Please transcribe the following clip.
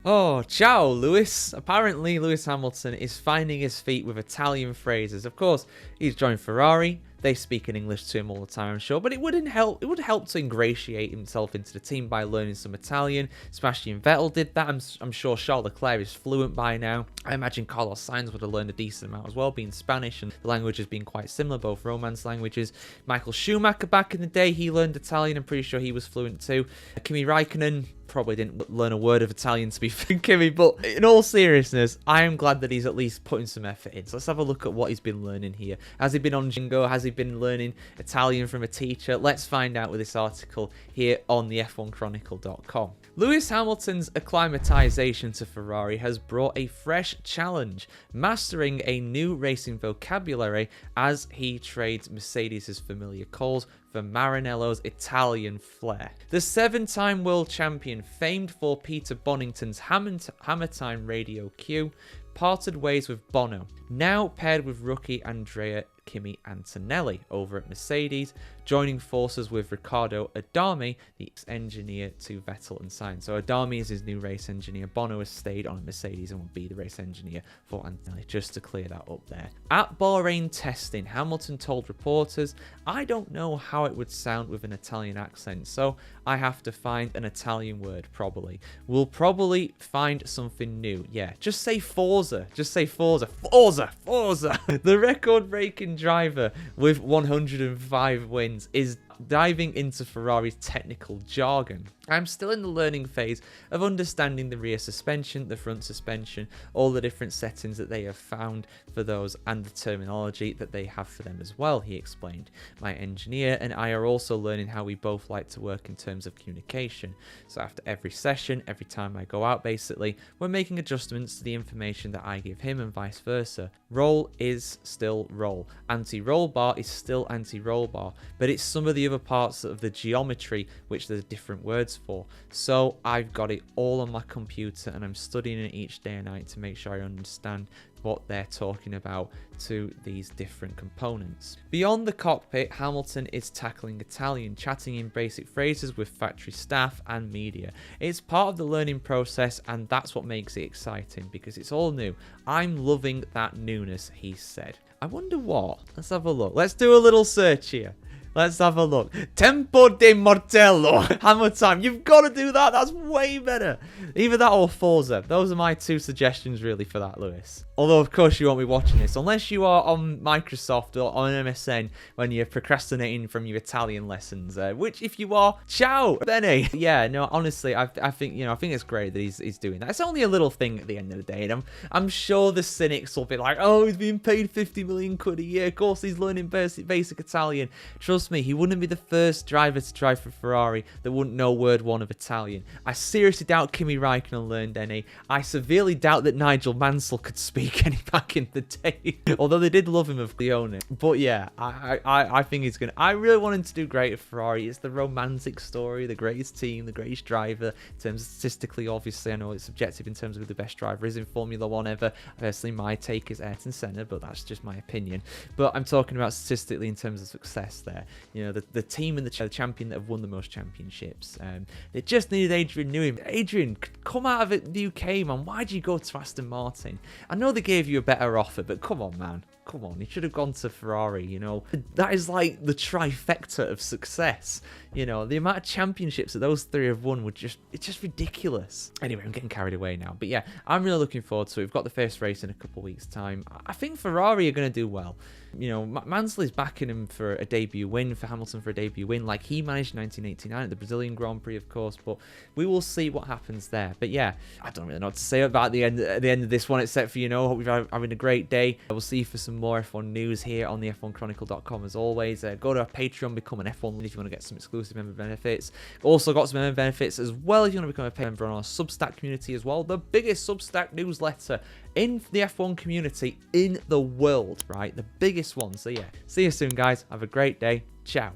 Oh, ciao, Lewis. Apparently, Lewis Hamilton is finding his feet with Italian phrases. Of course, he's joined Ferrari. They speak in English to him all the time, I'm sure. But it would help to ingratiate himself into the team by learning some Italian. Sebastian Vettel did that. I'm sure Charles Leclerc is fluent by now. I imagine Carlos Sainz would have learned a decent amount as well, being Spanish, and the language has been quite similar, both Romance languages. Michael Schumacher, back in the day, he learned Italian. I'm pretty sure he was fluent too. Kimi Raikkonen probably didn't learn a word of Italian, to be fair, Kimi, but in all seriousness, I am glad that he's at least putting some effort in. So let's have a look at what he's been learning here. Has he been on Jingo? Has he been learning Italian from a teacher? Let's find out with this article here on the F1Chronicle.com. Lewis Hamilton's acclimatization to Ferrari has brought a fresh challenge, mastering a new racing vocabulary as he trades Mercedes' familiar calls for Maranello's Italian flair. The 7-time world champion, famed for Peter Bonington's Hammer Time radio cue, parted ways with Bono, now paired with rookie Andrea Kimi Antonelli over at Mercedes, joining forces with Riccardo Adami, the ex-engineer to Vettel and Sainz. So Adami is his new race engineer. Bono has stayed on a Mercedes and will be the race engineer for Antonelli, just to clear that up there. At Bahrain testing, Hamilton told reporters, "I don't know how it would sound with an Italian accent, so I have to find an Italian word, probably. We'll probably find something new. Yeah, just say Forza. Just say Forza. Forza! Forza!" The record-breaking driver with 105 wins is diving into Ferrari's technical jargon. I'm still in the learning phase of understanding the rear suspension, the front suspension, all the different settings that they have found for those and the terminology that they have for them as well, he explained. My engineer and I are also learning how we both like to work in terms of communication. So after every session, every time I go out basically, we're making adjustments to the information that I give him and vice versa. Roll is still roll. Anti-roll bar is still anti-roll bar, but it's some of the other parts of the geometry which there's different words for. So I've got it all on my computer and I'm studying it each day and night to make sure I understand what they're talking about to these different components. Beyond the cockpit, Hamilton is tackling Italian, chatting in basic phrases with factory staff and media. It's part of the learning process and that's what makes it exciting because it's all new. I'm loving that newness, he said. I wonder what? Let's have a look. Let's do a little search here. Let's have a look. Tempo de Martello. Hammer time. You've got to do that. That's way better. Either that or Forza. Those are my two suggestions really for that, Lewis. Although, of course, you won't be watching this unless you are on Microsoft or on MSN when you're procrastinating from your Italian lessons. Which, if you are, ciao, bene. Yeah, no, honestly, I think it's great that he's doing that. It's only a little thing at the end of the day, and I'm sure the cynics will be like, oh, he's being paid 50 million quid a year. Of course, he's learning basic Italian. Trust me, he wouldn't be the first driver to drive for Ferrari that wouldn't know word one of Italian. I seriously doubt Kimi Raikkonen learned any. I severely doubt that Nigel Mansell could speak any back in the day. Although they did love him of Leone. But yeah, I think he's gonna. I really want him to do great at Ferrari. It's the romantic story, the greatest team, the greatest driver. In terms of statistically, obviously, I know it's subjective in terms of who the best driver is in Formula One ever. Personally, my take is Ayrton Senna, but that's just my opinion. But I'm talking about statistically in terms of success there. You know, the team and the champion that have won the most championships. They just needed Adrian Newey. Adrian, come out of the UK, man. Why'd you go to Aston Martin? I know they gave you a better offer, but come on, man. Come on, he should have gone to Ferrari, you know. That is like the trifecta of success. You know, the amount of championships that those three have won it's just ridiculous. Anyway, I'm getting carried away now. But yeah, I'm really looking forward to it. We've got the first race in a couple of weeks' time. I think Ferrari are going to do well. You know, Mansell is backing him for a debut win, for Hamilton for a debut win, like he managed in 1989 at the Brazilian Grand Prix, of course. But we will see what happens there. But yeah, I don't really know what to say about the end of this one, except for, you know, hope you're having a great day. We'll see you for some more F1 news here on the F1Chronicle.com as always. Go to our Patreon, become an F1 if you want to get some exclusive member benefits. Also got some member benefits as well if you want to become a member on our Substack community as well. The biggest Substack newsletter in the F1 community in the world, right? The biggest one. So yeah, see you soon, guys. Have a great day. Ciao.